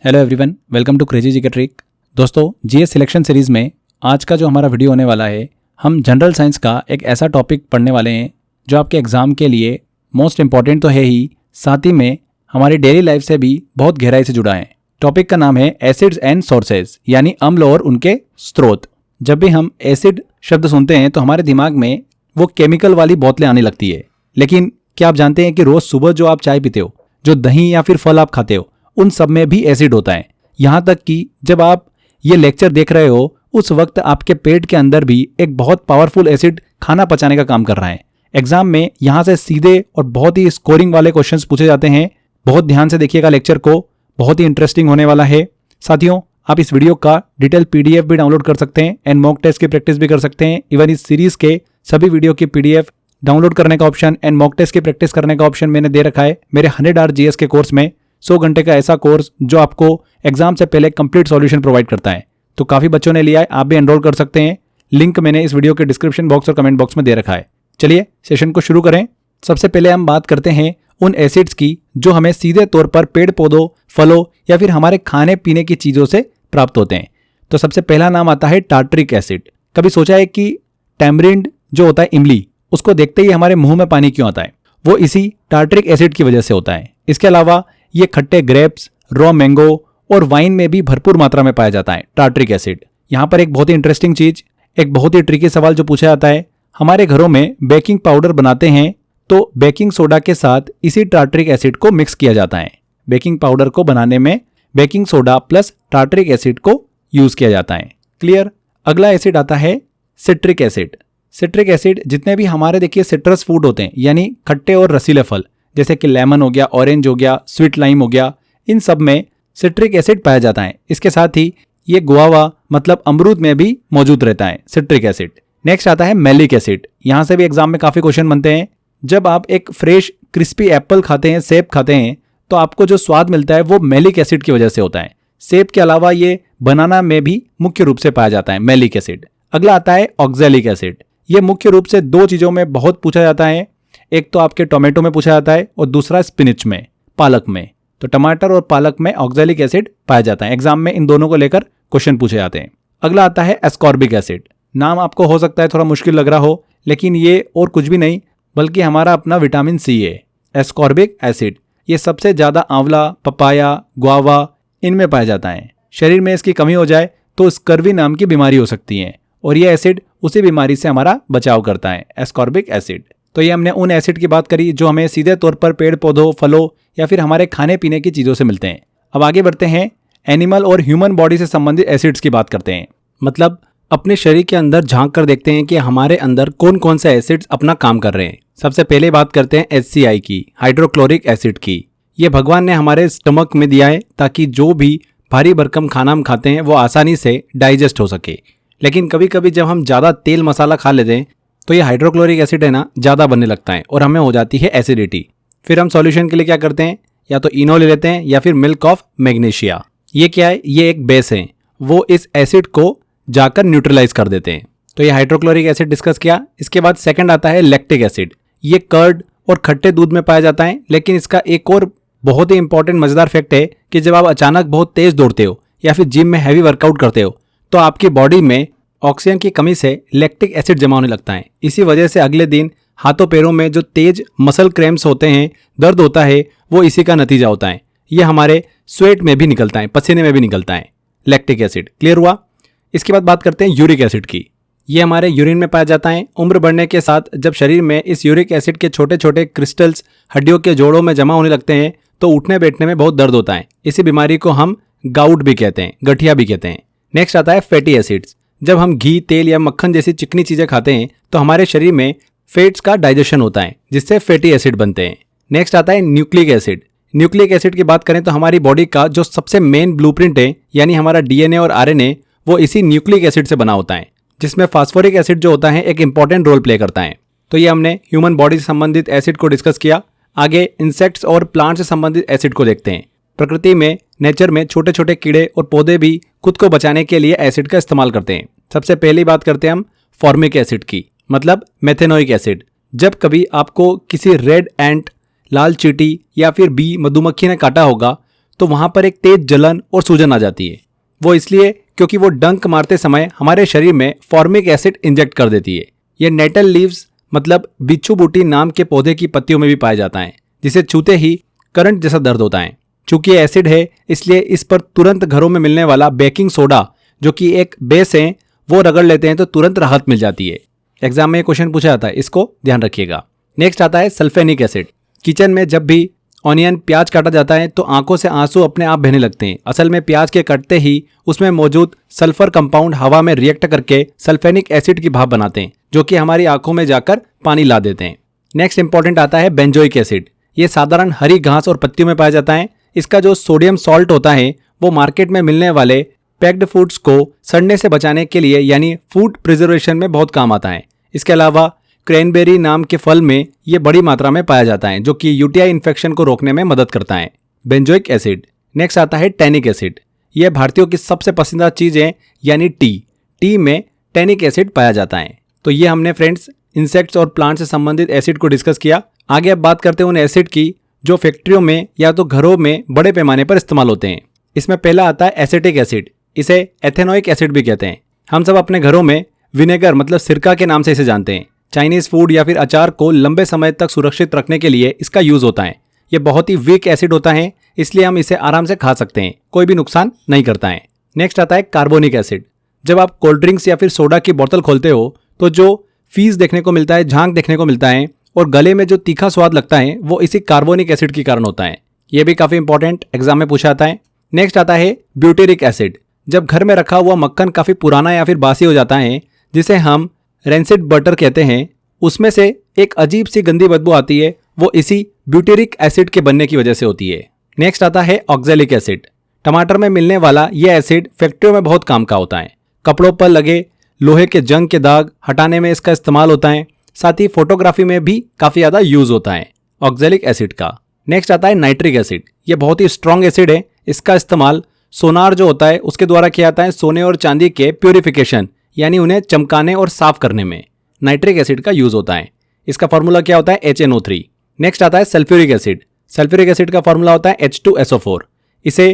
Hello everyone, welcome to crazy जी का trick. दोस्तों, जीएस सिलेक्शन सीरीज़ में आज का जो हमारा वीडियो होने वाला है, हम जनरल साइंस का एक ऐसा टॉपिक पढ़ने वाले हैं जो आपके एग्ज़ाम के लिए मोस्ट इम्पॉर्टेंट तो है ही, साथ ही में हमारी डेली लाइफ से भी बहुत गहराई से जुड़ा है। टॉपिक का नाम है एसिड्स एंड सोर्सेज, यानी अम्ल और उनके स्रोत। जब भी हम एसिड शब्द सुनते हैं तो हमारे दिमाग में वो केमिकल वाली बोतलें आने लगती है। लेकिन क्या आप जानते हैं कि रोज़ सुबह जो आप चाय पीते हो, जो दही या फिर फल आप खाते हो, उन सब में भी एसिड होता है। यहाँ तक कि जब आप ये लेक्चर देख रहे हो उस वक्त आपके पेट के अंदर भी एक बहुत पावरफुल एसिड खाना पचाने का काम कर रहा है। एग्जाम में यहाँ से सीधे और बहुत ही स्कोरिंग वाले क्वेश्चंस पूछे जाते हैं। बहुत ध्यान से देखिएगा लेक्चर को, बहुत ही इंटरेस्टिंग होने वाला है। साथियों, आप इस वीडियो का डिटेल पीडीएफ भी डाउनलोड कर सकते हैं एंड मॉक टेस्ट की प्रैक्टिस भी कर सकते हैं। इवन इस सीरीज के सभी वीडियो की पीडीएफ डाउनलोड करने का ऑप्शन एंड मॉक टेस्ट की प्रैक्टिस करने का ऑप्शन मैंने दे रखा है मेरे 100 आवर जीएस के कोर्स में। 100 घंटे का ऐसा कोर्स जो आपको एग्जाम से पहले कंप्लीट सॉल्यूशन प्रोवाइड करता है। तो काफी बच्चों ने लिया है, आप भी एनरोल कर सकते हैं। लिंक मैंने इस वीडियो के डिस्क्रिप्शन बॉक्स और कमेंट बॉक्स में दे रखा है। चलिए सेशन को शुरू करें। सबसे पहले हम बात करते हैं उन एसिड्स की जो हमें सीधे तौर पर पेड़ पौधों, फलों या फिर हमारे खाने पीने की चीजों से प्राप्त होते हैं। तो सबसे पहला नाम आता है टार्टरिक एसिड। कभी सोचा है कि टैमरिंड जो होता है, इमली, उसको देखते ही हमारे मुंह में पानी क्यों आता है? वो इसी टार्टरिक एसिड की वजह से होता है। इसके अलावा ये खट्टे ग्रेप्स, रॉ मैंगो और वाइन में भी भरपूर मात्रा में पाया जाता है टार्टरिक एसिड। यहाँ पर एक बहुत ही इंटरेस्टिंग चीज, एक बहुत ही ट्रिकी सवाल जो पूछा जाता है, हमारे घरों में बेकिंग पाउडर बनाते हैं तो बेकिंग सोडा के साथ इसी टार्टरिक एसिड को मिक्स किया जाता है। बेकिंग पाउडर को बनाने में baking soda plus tartaric acid को यूज किया जाता है। क्लियर? अगला एसिड आता है सिट्रिक एसिड। सिट्रिक एसिड जितने भी हमारे देखिए सिट्रस फूड होते हैं, यानी खट्टे और रसीले फल, जैसे कि लेमन हो गया, ऑरेंज हो गया, स्वीट लाइम हो गया, इन सब में सिट्रिक एसिड पाया जाता है। इसके साथ ही ये गुआवा मतलब अमरूद में भी मौजूद रहता है सिट्रिक एसिड। नेक्स्ट आता है मैलिक एसिड। यहाँ से भी एग्जाम में काफी क्वेश्चन बनते हैं। जब आप एक फ्रेश क्रिस्पी एप्पल खाते हैं, सेब खाते हैं, तो आपको जो स्वाद मिलता है वो मैलिक एसिड की वजह से होता है। सेब के अलावा ये बनाना में भी मुख्य रूप से पाया जाता है मैलिक एसिड। अगला आता है ऑक्सैलिक एसिड। ये मुख्य रूप से दो चीजों में बहुत पूछा जाता है। एक तो आपके टोमेटो में पूछा जाता है और दूसरा स्पिनिच में, पालक में। तो टमाटर और पालक में ऑक्सैलिक एसिड पाया जाता है। एग्जाम में इन दोनों को लेकर क्वेश्चन पूछे जाते हैं। अगला आता है एस्कॉर्बिक एसिड। नाम आपको हो सकता है थोड़ा मुश्किल लग रहा हो, लेकिन ये और कुछ भी नहीं बल्कि हमारा अपना विटामिन सी है। एस्कॉर्बिक एसिड ये सबसे ज्यादा आंवला, पपाया, गुआवा इनमें पाया जाता है। शरीर में इसकी कमी हो जाए तो स्कर्वी नाम की बीमारी हो सकती है और यह एसिड उसी बीमारी से हमारा बचाव करता है, एस्कॉर्बिक एसिड। तो ये हमने उन एसिड की बात करी जो हमें सीधे तौर पर पेड़ पौधों, फलों या फिर हमारे खाने पीने की चीजों से मिलते हैं। अब आगे बढ़ते हैं, एनिमल और ह्यूमन बॉडी से संबंधित एसिड्स की बात करते हैं। मतलब अपने शरीर के अंदर झांक कर देखते हैं कि हमारे अंदर कौन कौन से एसिड्स अपना काम कर रहे हैं। सबसे पहले बात करते हैं HCl की, हाइड्रोक्लोरिक एसिड की। ये भगवान ने हमारे स्टमक में दिया है ताकि जो भी भारी भरकम खाना हम खाते हैं वो आसानी से डाइजेस्ट हो सके। लेकिन कभी कभी जब हम ज़्यादा तेल मसाला खा लेते हैं तो ये हाइड्रोक्लोरिक एसिड है ना, ज़्यादा बनने लगता है और हमें हो जाती है एसिडिटी। फिर हम सॉल्यूशन के लिए क्या करते हैं, या तो इनो ले लेते हैं या फिर मिल्क ऑफ मैग्नीशिया। ये क्या है? ये एक बेस है, वो इस एसिड को जाकर न्यूट्रलाइज कर देते हैं। तो ये हाइड्रोक्लोरिक एसिड डिस्कस किया। इसके बाद सेकंड आता है लैक्टिक एसिड। ये कर्ड और खट्टे दूध में पाया जाता है। लेकिन इसका एक और बहुत ही इंपॉर्टेंट मजेदार फैक्ट है कि जब आप अचानक बहुत तेज दौड़ते हो या फिर जिम में हैवी वर्कआउट करते हो तो आपकी बॉडी में ऑक्सीजन की कमी से लैक्टिक एसिड जमा होने लगता है। इसी वजह से अगले दिन हाथों पैरों में जो तेज मसल क्रैम्प्स होते हैं, दर्द होता है, वो इसी का नतीजा होता है। ये हमारे स्वेट में भी निकलता है, पसीने में भी निकलता है लैक्टिक एसिड। क्लियर हुआ? इसके बाद बात करते हैं यूरिक एसिड की। ये हमारे यूरिन में पाया जाता है। उम्र बढ़ने के साथ जब शरीर में इस यूरिक एसिड के छोटे छोटे क्रिस्टल्स हड्डियों के जोड़ों में जमा होने लगते हैं तो उठने बैठने में बहुत दर्द होता है। इसी बीमारी को हम गाउट भी कहते हैं, गठिया भी कहते हैं। नेक्स्ट आता है फैटी एसिड्स। जब हम घी, तेल या मक्खन जैसी चिकनी चीजें खाते हैं तो हमारे शरीर में फैट्स का डाइजेशन होता है जिससे फैटी एसिड बनते हैं। नेक्स्ट आता है न्यूक्लिक एसिड। न्यूक्लिक एसिड की बात करें तो हमारी बॉडी का जो सबसे मेन ब्लूप्रिंट है, यानी हमारा डीएनए और आरएनए, वो इसी न्यूक्लिक एसिड से बना होता है, जिसमें फास्फोरिक एसिड जो होता है एक इंपॉर्टेंट रोल प्ले करता है। तो ये हमने ह्यूमन बॉडी से संबंधित एसिड को डिस्कस किया। आगे इंसेक्ट्स और प्लांट से संबंधित एसिड को देखते हैं। प्रकृति में, नेचर में छोटे छोटे कीड़े और पौधे भी खुद को बचाने के लिए एसिड का इस्तेमाल करते हैं। सबसे पहली बात करते हैं हम फॉर्मिक एसिड की, मतलब मेथेनोइक एसिड। जब कभी आपको किसी रेड एंट, लाल चींटी या फिर बी, मधुमक्खी ने काटा होगा तो वहां पर एक तेज जलन और सूजन आ जाती है। वो इसलिए क्योंकि वो डंक मारते समय हमारे शरीर में फॉर्मिक एसिड इंजेक्ट कर देती है। ये नेटल लीव्स मतलब बिच्छू बूटी नाम के पौधे की पत्तियों में भी पाया जाता है, जिसे छूते ही करंट जैसा दर्द होता है। चूंकि ये एसिड है इसलिए इस पर तुरंत घरों में मिलने वाला बेकिंग सोडा जो कि एक बेस है वो रगड़ लेते हैं तो तुरंत राहत मिल जाती है। एग्जाम में ये क्वेश्चन पूछा जाता है, इसको ध्यान रखिएगा। नेक्स्ट आता है सल्फेनिक एसिड। किचन में जब भी ऑनियन प्याज काटा जाता है तो आंखों से आंसू अपने आप बहने लगते हैं। असल में प्याज के कटते ही उसमें मौजूद सल्फर कंपाउंड हवा में रिएक्ट करके सल्फेनिक एसिड की भाप बनाते हैं, जो कि हमारी आंखों में जाकर पानी ला देते हैं। नेक्स्ट इंपॉर्टेंट आता है बेंजोइक एसिड। ये साधारण हरी घास और पत्तियों में पाया जाता है। इसका जो सोडियम सॉल्ट होता है वो मार्केट में मिलने वाले पैक्ड फूड्स को सड़ने से बचाने के लिए यानी फूड प्रिजर्वेशन में बहुत काम आता है। इसके अलावा क्रैनबेरी नाम के फल में ये बड़ी मात्रा में पाया जाता है, जो कि यूटीआई इन्फेक्शन को रोकने में मदद करता है। Benzoic acid. नेक्स्ट आता है टैनिक एसिड। यह भारतीयों की सबसे पसंदीदा चीज है यानी टी में टैनिक एसिड पाया जाता है। तो ये हमने फ्रेंड्स इंसेक्ट्स और प्लांट से संबंधित एसिड को डिस्कस किया। आगे अब बात करते हैं उन एसिड की जो फैक्ट्रियों में या तो घरों में बड़े पैमाने पर इस्तेमाल होते हैं। इसमें पहला आता है एसिटिक एसिड। इसे एथेनोइक एसिड भी कहते हैं। हम सब अपने घरों में विनेगर मतलब सिरका के नाम से इसे जानते हैं। चाइनीज फूड या फिर अचार को लंबे समय तक सुरक्षित रखने के लिए इसका यूज होता है। ये बहुत ही वीक एसिड होता है, इसलिए हम इसे आराम से खा सकते हैं, कोई भी नुकसान नहीं करता है। नेक्स्ट आता है कार्बोनिक एसिड। जब आप कोल्ड ड्रिंक्स या फिर सोडा की बोतल खोलते हो तो जो फीस देखने को मिलता है, झाग देखने को मिलता है और गले में जो तीखा स्वाद लगता है वो इसी कार्बोनिक एसिड के कारण होता है। ये भी काफी इंपॉर्टेंट एग्जाम में पूछा जाता है। नेक्स्ट आता है ब्यूटेरिक एसिड। जब घर में रखा हुआ मक्खन काफी पुराना या फिर बासी हो जाता है, जिसे हम रेंसिड बटर कहते हैं, उसमें से एक अजीब सी गंदी बदबू आती है, वो इसी ब्यूटेरिक एसिड के बनने की वजह से होती है। नेक्स्ट आता है ऑक्जेलिक एसिड। टमाटर में मिलने वाला यह एसिड फैक्ट्रियों में बहुत काम का होता है। कपड़ों पर लगे लोहे के जंग के दाग हटाने में इसका इस्तेमाल होता है। साथ ही फोटोग्राफी में भी काफी ज्यादा यूज होता है ऑक्जेलिक एसिड का। नेक्स्ट आता है नाइट्रिक एसिड। यह बहुत ही स्ट्रॉन्ग एसिड है। इसका इस्तेमाल सोनार जो होता है उसके द्वारा किया जाता है सोने और चांदी के प्यूरिफिकेशन यानी उन्हें चमकाने और साफ करने में नाइट्रिक एसिड का यूज होता है। इसका फॉर्मूला क्या होता है HNO3। नेक्स्ट आता है सल्फ्यूरिक एसिड। सल्फ्यूरिक एसिड का फॉर्मूला होता है H2SO4। इसे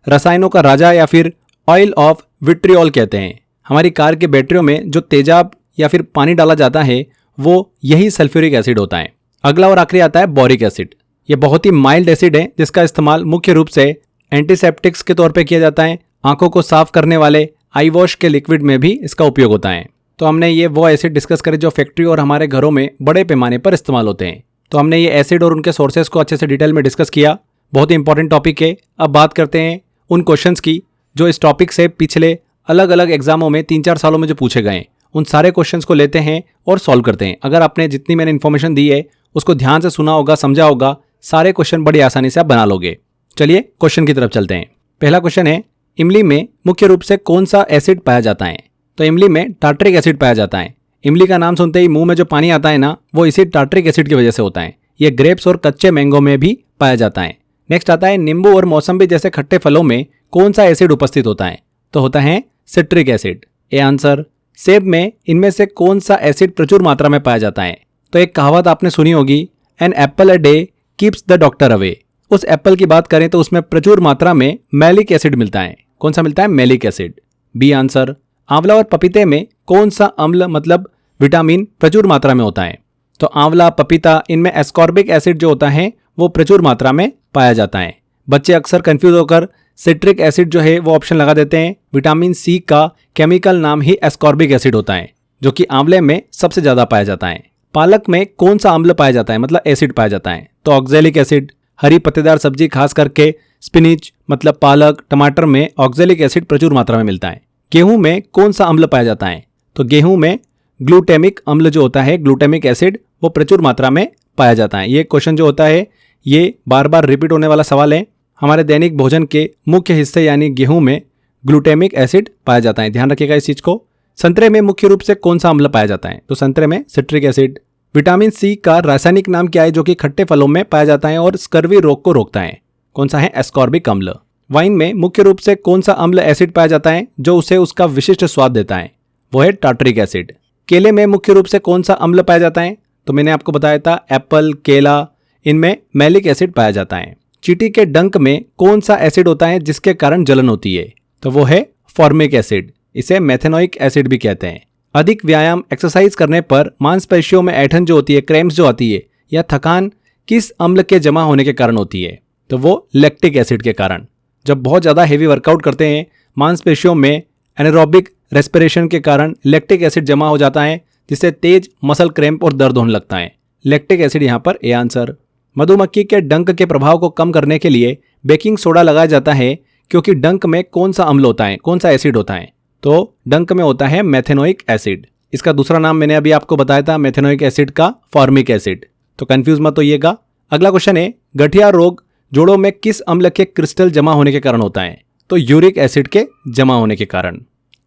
रसायनों का राजा या फिर ऑयल ऑफ विट्रियोल कहते हैं। हमारी कार के बैटरियों में जो तेजाब या फिर पानी डाला जाता है वो यही सल्फ्यूरिक एसिड होता है। अगला और आखिरी आता है बोरिक एसिड। यह बहुत ही माइल्ड एसिड है जिसका इस्तेमाल मुख्य रूप से एंटीसेप्टिक्स के तौर पे किया जाता है। आंखों को साफ करने वाले आई वॉश के लिक्विड में भी इसका उपयोग होता है। तो हमने ये वो एसिड डिस्कस करे जो फैक्ट्री और हमारे घरों में बड़े पैमाने पर इस्तेमाल होते हैं। तो हमने ये एसिड और उनके सोर्सेज को अच्छे से डिटेल में डिस्कस किया। बहुत ही इंपॉर्टेंट टॉपिक है। अब बात करते हैं उन क्वेश्चंस की जो इस टॉपिक से पिछले अलग अलग एग्जामों में 3-4 सालों में जो पूछे गए। उन सारे क्वेश्चंस को लेते हैं और सॉल्व करते हैं। अगर आपने जितनी मैंने इन्फॉर्मेशन दी है उसको ध्यान से सुना होगा, समझा होगा, सारे क्वेश्चन बड़ी आसानी से आप बना लोगे। चलिए क्वेश्चन की तरफ चलते हैं। पहला क्वेश्चन है, इमली में मुख्य रूप से कौन सा एसिड पाया जाता है? तो इमली में टार्ट्रिक एसिड पाया जाता है। इमली का नाम सुनते ही मुंह में जो पानी आता है ना, वो इसी टार्ट्रिक एसिड की वजह से होता है। ये ग्रेप्स और कच्चे मैंगो में भी पाया जाता है। नेक्स्ट आता है, नींबू और मौसम्बी जैसे खट्टे फलों में कौन सा एसिड उपस्थित होता है? तो होता है सिट्रिक एसिड। A answer. सेब में इनमें से कौन सा एसिड प्रचुर मात्रा में पाया जाता है? तो एक कहावत आपने सुनी होगी, an apple a day keeps the doctor away. उस एप्पल की बात करें तो उसमें प्रचुर मात्रा में मैलिक एसिड मिलता है। कौन सा मिलता है? Malic acid. B answer. आंवला और पपीते में कौन सा अम्ल मतलब विटामिन प्रचुर मात्रा में होता है? तो आंवला, पपीता, इनमें एस्कॉर्बिक एसिड जो होता है वो प्रचुर मात्रा में पाया जाता है। बच्चे अक्सर कंफ्यूज होकर सिट्रिक एसिड जो है वो ऑप्शन लगा देते हैं। विटामिन सी का केमिकल नाम ही एस्कॉर्बिक एसिड होता है, जो कि आंवले में सबसे ज्यादा पाया जाता है। पालक में कौन सा अम्ल पाया जाता है मतलब एसिड पाया जाता है? तो ऑक्जेलिक एसिड। हरी पत्तेदार सब्जी खास करके स्पिनिच मतलब पालक, टमाटर में ऑक्जेलिक एसिड प्रचुर मात्रा में मिलता है। गेहूं में कौन सा अम्ल पाया जाता है? तो गेहूं में ग्लूटेमिक अम्ल जो होता है, ग्लूटेमिक एसिड, वो प्रचुर मात्रा में पाया जाता है। ये क्वेश्चन जो होता है ये बार बार रिपीट होने वाला सवाल है। हमारे दैनिक भोजन के मुख्य हिस्से यानी गेहूं में ग्लूटेमिक एसिड पाया जाता है, ध्यान रखिएगा इस चीज को। संतरे में मुख्य रूप से कौन सा अम्ल पाया जाता है? तो संतरे में सिट्रिक एसिड। विटामिन सी का रासायनिक नाम क्या है जो कि खट्टे फलों में पाया जाता है और स्कर्वी रोग को रोकता है? कौन सा है? एस्कॉर्बिक अम्ल। वाइन में मुख्य रूप से कौन सा अम्ल एसिड पाया जाता है जो उसे उसका विशिष्ट स्वाद देता है? वो है टार्ट्रिक एसिड। केले में मुख्य रूप से कौन सा अम्ल पाया जाता है? तो मैंने आपको बताया था एप्पल, केला, इनमें मैलिक एसिड पाया जाता है। चींटी के डंक में कौन सा एसिड होता है जिसके कारण जलन होती है? तो वो है फॉर्मिक एसिड। इसे मेथेनोइक एसिड भी कहते हैं। अधिक व्यायाम एक्सरसाइज करने पर मांसपेशियों में ऐंठन जो होती है, क्रैम्प्स जो आती है या थकान किस अम्ल के जमा होने के कारण होती है? तो वो लैक्टिक एसिड के कारण। जब बहुत ज़्यादा हेवी वर्कआउट करते हैं मांसपेशियों में एनारोबिक रेस्पिरेशन के कारण लैक्टिक एसिड जमा हो जाता है, जिससे तेज मसल क्रैम्प और दर्द होने लगता है। लैक्टिक एसिड यहाँ पर ए आंसर। मधुमक्खी के डंक के प्रभाव को कम करने के लिए बेकिंग सोडा लगाया जाता है, क्योंकि डंक में कौन सा अम्ल होता है, कौन सा एसिड होता है? तो डंक में होता है मेथेनोइक एसिड। इसका दूसरा नाम मैंने अभी आपको बताया था मेथेनोइक एसिड का, फॉर्मिक एसिड। तो कंफ्यूज मत होइएगा। अगला क्वेश्चन है, गठिया रोग जोड़ों में किस अम्ल के क्रिस्टल जमा होने के कारण होता है? तो यूरिक एसिड के जमा होने के कारण।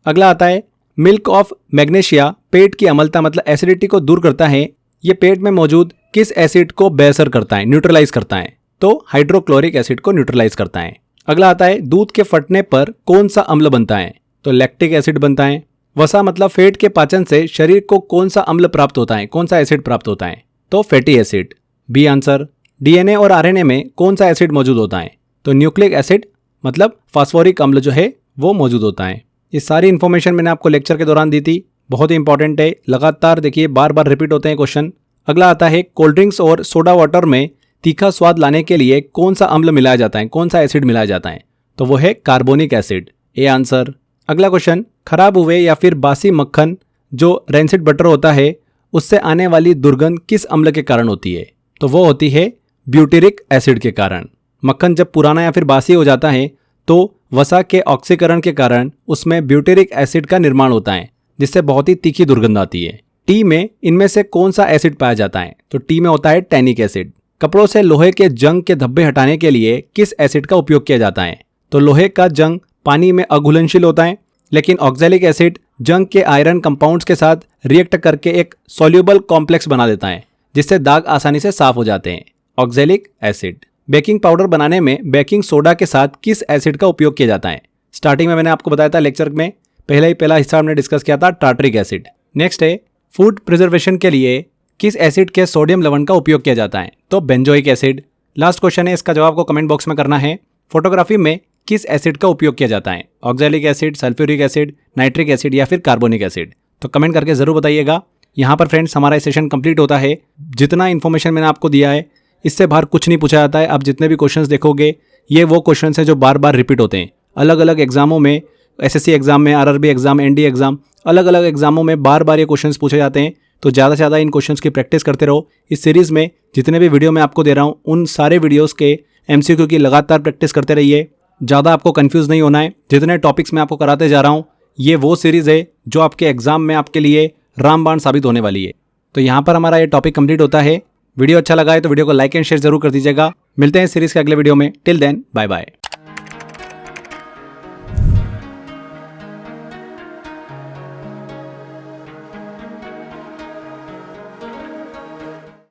अगला आता है, मिल्क ऑफ मैग्नीशिया पेट की अम्लता मतलब एसिडिटी को दूर करता है। ये पेट में मौजूद किस एसिड को बेअसर करता है, न्यूट्रलाइज करता है? तो हाइड्रोक्लोरिक एसिड को न्यूट्रलाइज करता है। अगला आता है, दूध के फटने पर कौन सा अम्ल बनता है? तो लैक्टिक एसिड बनता है। वसा मतलब फेट के पाचन से शरीर को कौन सा अम्ल प्राप्त होता है, कौन सा एसिड प्राप्त होता है? तो fatty acid, B answer. DNA और आरएनए में कौन सा एसिड मौजूद होता है? तो न्यूक्लिक एसिड मतलब फास्फोरिक अम्ल जो है वो मौजूद होता है। ये सारी इन्फॉर्मेशन मैंने आपको लेक्चर के दौरान दी थी, बहुत ही इंपॉर्टेंट है। लगातार देखिए, बार बार रिपीट होते हैं क्वेश्चन। अगला आता है, कोल्ड ड्रिंक्स और सोडा वाटर में तीखा स्वाद लाने के लिए कौन सा अम्ल मिलाया जाता है, कौन सा एसिड मिलाया जाता है? तो वो है कार्बोनिक एसिड, ए आंसर। अगला क्वेश्चन, खराब हुए या फिर बासी मक्खन जो रेंसिड बटर होता है उससे आने वाली दुर्गंध किस अम्ल के कारण होती है? तो वो होती है ब्यूटेरिक एसिड के कारण। मक्खन जब पुराना या फिर बासी हो जाता है तो वसा के ऑक्सीकरण के कारण उसमें ब्यूटेरिक एसिड का निर्माण होता है, जिससे बहुत ही तीखी दुर्गंध आती है। टी में इनमें से कौन सा एसिड पाया जाता है? तो टी में होता है टैनिक एसिड। कपड़ों से लोहे के जंग के धब्बे हटाने के लिए किस एसिड का उपयोग किया जाता है? तो लोहे का जंग पानी में अघुलनशील होता है, लेकिन ऑक्सैलिक एसिड जंग के आयरन कंपाउंड्स के साथ रिएक्ट करके एक सॉल्यूबल कॉम्प्लेक्स बना देता है, जिससे दाग आसानी से साफ हो जाते हैं, ऑक्सैलिक एसिड। बेकिंग पाउडर बनाने में बेकिंग सोडा के साथ किस एसिड का उपयोग किया जाता है? स्टार्टिंग में मैंने आपको बताया था लेक्चर में, पहला हिस्सा हमने डिस्कस किया था टार्टरिक एसिड। नेक्स्ट है, फूड प्रिजर्वेशन के लिए किस एसिड के सोडियम लवण का उपयोग किया जाता है? तो बेंजोइक एसिड। लास्ट क्वेश्चन है, इसका जवाब आपको कमेंट बॉक्स में करना है। फोटोग्राफी में किस एसिड का उपयोग किया जाता है? Oxalic acid, sulphuric acid, nitric acid या फिर कार्बोनिक एसिड? तो कमेंट करके जरूर बताइएगा। यहाँ पर फ्रेंड्स हमारा सेशन कंप्लीट होता है। जितना इन्फॉर्मेशन मैंने आपको दिया है इससे बाहर कुछ नहीं पूछा जाता है। आप जितने भी क्वेश्चंस देखोगे ये वो क्वेश्चंस हैं जो बार बार रिपीट होते हैं। अलग अलग एग्जामों में, एसएससी एग्जाम में, आरआरबी एग्जाम, एनडीए एग्जाम, अलग अलग एग्जामों में बार बार ये क्वेश्चंस पूछे जाते हैं। तो ज़्यादा से ज़्यादा इन क्वेश्चंस की प्रैक्टिस करते रहो। इस सीरीज़ में जितने भी वीडियो मैं आपको दे रहा हूँ उन सारे वीडियोज़ के एमसीक्यू की लगातार प्रैक्टिस करते रहिए। ज़्यादा आपको कंफ्यूज नहीं होना है। जितने टॉपिक्स मैं आपको कराते जा रहा हूँ ये वो सीरीज़ है जो आपके एग्जाम में आपके लिए रामबाण साबित होने वाली है। तो यहाँ पर हमारा ये टॉपिक कंप्लीट होता है। वीडियो अच्छा लगा है तो वीडियो को लाइक एंड शेयर जरूर कर दीजिएगा। मिलते हैं सीरीज़ के अगले वीडियो में। Till then bye bye.